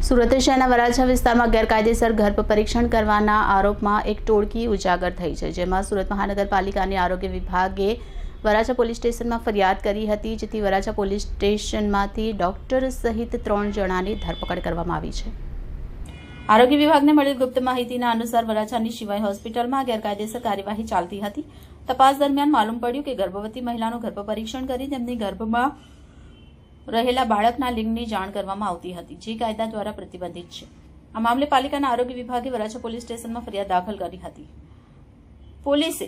સુરત શહેરના વરાછા વિસ્તારમાં ગેરકાયદેસર ગર્ભ પરીક્ષણ કરવાના આરોપમાં એક ટોળકી ઉજાગર થઈ છે, જેમાં સુરત મહાનગરપાલિકાની આરોગ્ય વિભાગે વરાછા પોલીસ સ્ટેશનમાં ફરિયાદ કરી હતી, જેથી વરાછા પોલીસ સ્ટેશનમાંથી ડોક્ટર સહિત 3 જણાની ધરપકડ કરવામાં આવી છે। આરોગ્ય વિભાગને મળેલ ગુપ્ત માહિતીના અનુસાર વરાછાની શિવાય હોસ્પિટલમાં ગેરકાયદેસર કાર્યવાહી ચાલતી હતી। તપાસ દરમિયાન માલુમ પડ્યું કે ગર્ભવતી મહિલાનું ગર્ભ પરીક્ષણ કરી તેમની ગર્ભમાં રહેલા બાળકના લિંગની જાણ કરવામાં આવતી હતી, જે કાયદા દ્વારા પ્રતિબંધિત છે। આ મામલે પાલિકાના આરોગ્ય વિભાગે વરાછા પોલીસ સ્ટેશનમાં ફરિયાદ દાખલ કરી હતી। પોલીસે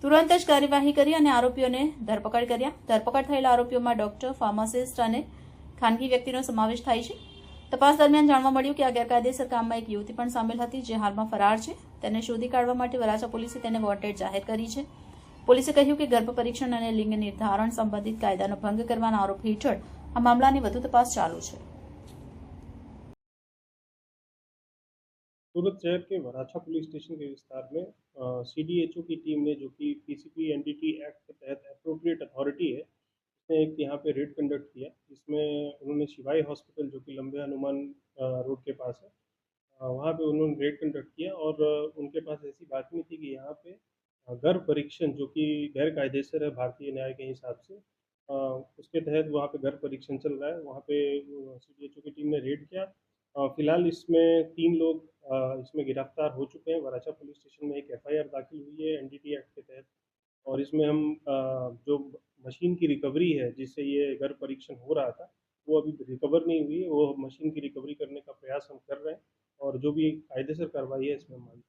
તુરંત જ કાર્યવાહી કરી અને આરોપીઓને ધરપકડ કર્યા। ધરપકડ થયેલા આરોપીઓમાં ડોક્ટર, ફાર્માસિસ્ટ અને ખાનગી વ્યક્તિનો સમાવેશ થાય છે। તપાસ દરમિયાન જાણવા મળ્યું કે આ ગેરકાયદેસર કામમાં એક યુવતી પણ સામેલ હતી, જે હાલમાં ફરાર છે। તેને શોધી કાઢવા માટે વરાછા પોલીસે તેને વોન્ટેડ જાહેર કરી છે। પોલીસે કહ્યું કે ગર્ભ પરીક્ષણ અને લિંગ નિર્ધારણ સંબંધિત કાયદાનો ભંગ કરવાના આરોપ હેઠળ આ માमलाની વધુ तपास चालू है। सूरत शहर के वराछा पुलिस स्टेशन के विस्तार में सीडीएचओ की टीम ने, जो कि पीसीपी एनडीटी एक्ट के तहत अप्रोप्रिएट अथॉरिटी है, उसने एक यहाँ पे रेड कंडक्ट किया। इसमें उन्होंने शिवाई हॉस्पिटल, जो कि लंबे हनुमान रोड के पास है, वहाँ पे उन्होंने रेड कंडक्ट किया और उनके पास ऐसी बात नहीं थी कि यहाँ पे गर्भ परीक्षण, जो कि गैर कायदेसर है भारतीय न्याय के हिसाब से, उसके तहत वहाँ पे गर्भ परीक्षण चल रहा है। वहाँ पे सीडीएचओ की टीम ने रेड किया। फिलहाल इसमें 3 लोग इसमें गिरफ्तार हो चुके हैं। वराछा पुलिस स्टेशन में एक एफआईआर दाखिल हुई है एनडीटी एक्ट के तहत, और इसमें हम जो मशीन की रिकवरी है जिससे ये गर्भ परीक्षण हो रहा था, वो अभी रिकवर नहीं हुई है। वो मशीन की रिकवरी करने का प्रयास हम कर रहे हैं और जो भी कायदेसर कार्रवाई है इसमें हम